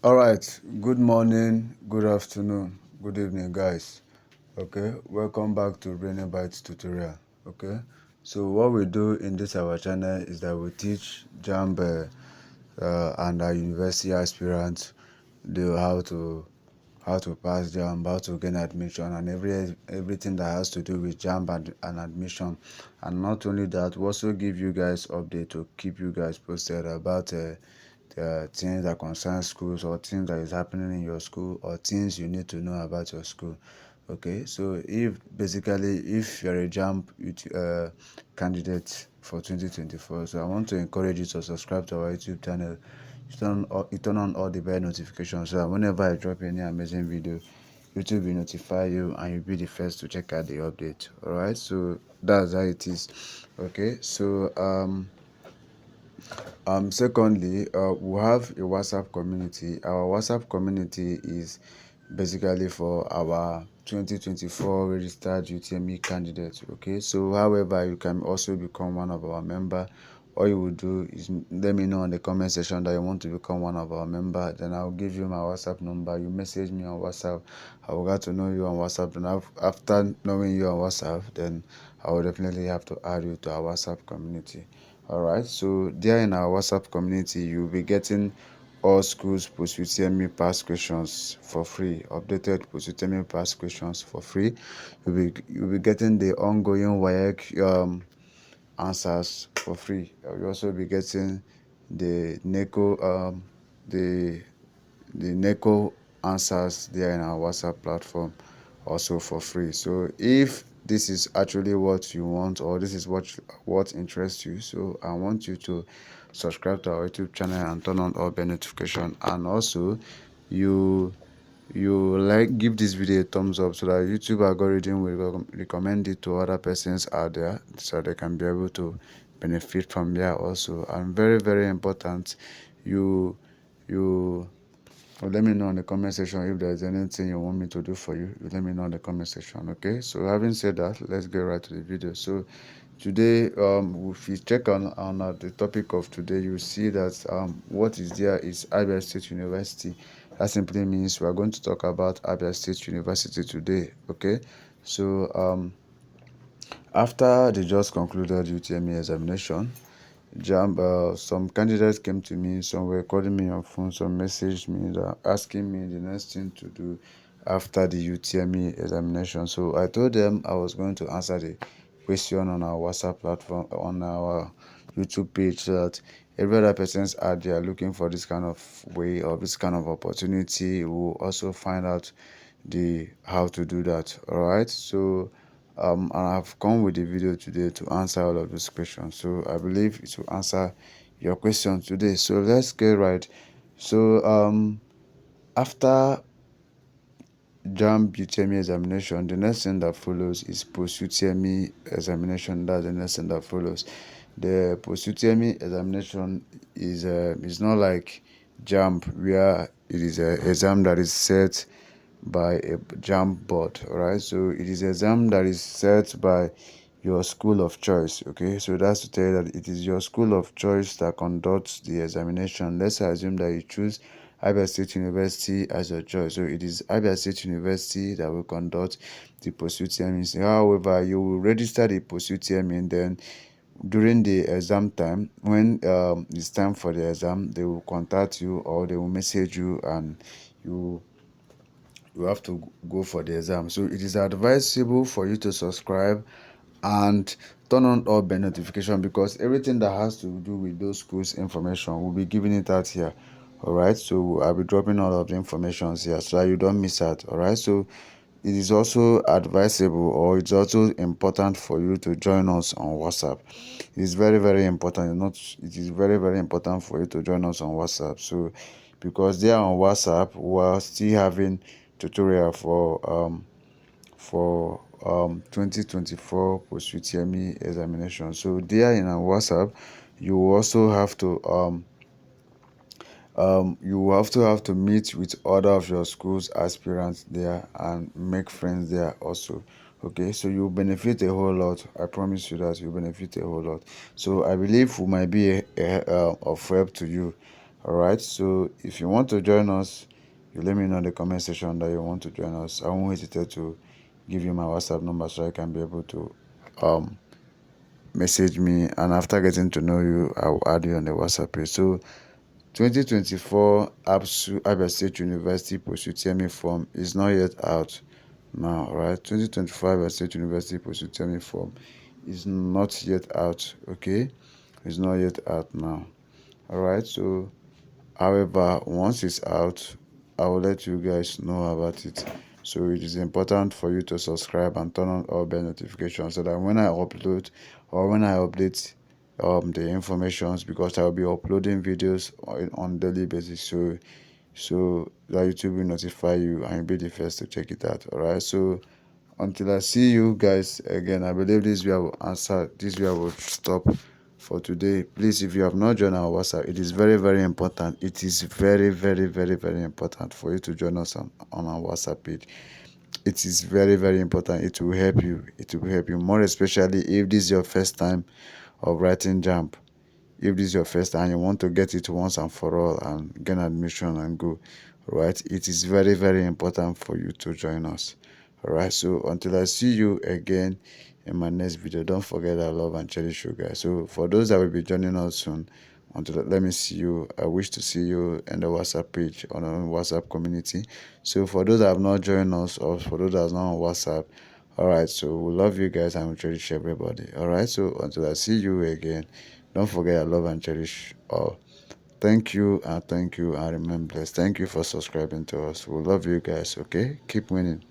All right, good morning, good afternoon, good evening, guys. Okay, welcome back to Brainybite tutorial. Okay, so what we do in this our channel is that we teach Jamb and our university aspirants how to pass Jamb, how to gain admission, and everything that has to do with Jamb and admission. And not only that, we also give you guys update to keep you guys posted about things that concern schools, or things that is happening in your school, or things you need to know about your school. Okay, so if you're a Jamb candidate for 2024, so I want to encourage you to subscribe to our YouTube channel. You turn on all the bell notifications, so that whenever I drop any amazing video, YouTube will notify you and you'll be the first to check out the update. All right, so that's how it is. Okay, so secondly, we have a WhatsApp community. Our WhatsApp community is basically for our 2024 registered UTME candidates. Okay, so however, you can also become one of our member. All you will do is let me know in the comment section that you want to become one of our member. Then I'll give you my WhatsApp number. You message me on WhatsApp. I will get to know you on WhatsApp. Then after knowing you on WhatsApp, then I will definitely have to add you to our WhatsApp community. All right, so there in our WhatsApp community, you'll be getting all schools post-UTME past questions for free, updated post-UTME past questions for free. You'll be getting the ongoing WAEC answers for free. You'll also be getting the NECO answers there in our WhatsApp platform also for free. So if this is actually what you want, or this is what interests you, so I want you to subscribe to our YouTube channel and turn on all bell notification. And also you give this video a thumbs up, so that YouTube algorithm will recommend it to other persons out there, so they can be able to benefit from there also. And very, very important, you let me know in the comment section if there's anything you want me to do for you. Let me know in the comment section. Okay, so having said that, let's get right to the video. So today, if you check on the topic of today, you see that what is there is ABSU State University. That simply means we are going to talk about ABSU State University today. Okay, so after they just concluded UTME examination, Jamb, some candidates came to me, some were calling me on phone, some messaged me asking me the next thing to do after the UTME examination. So I told them I was going to answer the question on our WhatsApp platform, on our YouTube page, so that every other persons out there looking for this kind of way or this kind of opportunity will also find out the how to do that. All right, so and I've come with the video today to answer all of those questions. So I believe it will answer your questions today. So let's get right. So after Jamb UTME examination, the next thing that follows is post UTME examination. That's the next thing that follows. The post UTME examination is not like Jamb, where it is an exam that is set by a Jamb board. All right, so it is an exam that is set by your school of choice. Okay, so that's to tell you that it is your school of choice that conducts the examination. Let's assume that you choose ABSU State University as your choice, so it is ABSU State University that will conduct the post UTME. However, you will register the post UTME, and then during the exam time, when it's time for the exam, they will contact you or they will message you, and you have to go for the exam. So it is advisable for you to subscribe and turn on all bell notification, because everything that has to do with those schools information will be giving it out here. All right, so I'll be dropping all of the information here so that you don't miss out. All right, so it is also advisable, or it's also important for you to join us on WhatsApp. It is very, very important. It is very, very important for you to join us on WhatsApp. So because there on WhatsApp, we are still having tutorial for 2024 post UTME examination. So there in our WhatsApp, you also have to have to meet with other of your school's aspirants there and make friends there also. Okay, so you benefit a whole lot. I promise you that you benefit a whole lot. So I believe we might be of help to you. All right, so if you want to join us, you let me know in the comment section that you want to join us. I won't hesitate to give you my WhatsApp number so I can be able to message me, and after getting to know you, I'll add you on the WhatsApp page. So 2024 ABSU State University post UTME form is not yet out now. All right, 2025 ABSU State University post UTME form is not yet out. Okay, it's not yet out now. All right, so however, once it's out, I will let you guys know about it. So it is important for you to subscribe and turn on all bell notifications so that when I upload or when I update the informations, because I'll be uploading videos on daily basis, so that YouTube will notify you and you'll be the first to check it out. All right, so until I see you guys again, I believe this video will answer, this video will stop for today. Please, if you have not joined our WhatsApp, it is very, very important. It is very, very, very, very important for you to join us on our WhatsApp page. It is very, very important. It will help you. It will help you more, especially if this is your first time of writing Jamb. If this is your first time and you want to get it once and for all and gain admission and go, right, it is very, very important for you to join us. All right, so until I see you again in my next video, don't forget I love and cherish you guys. So for those that will be joining us soon, let me see you. I wish to see you in the WhatsApp page on our WhatsApp community. So for those that have not joined us, or for those that are not on WhatsApp, all right, so we love you guys and we cherish everybody. All right, so until I see you again, don't forget I love and cherish all. Thank you and remain blessed. Thank you for subscribing to us. We love you guys. Okay, keep winning.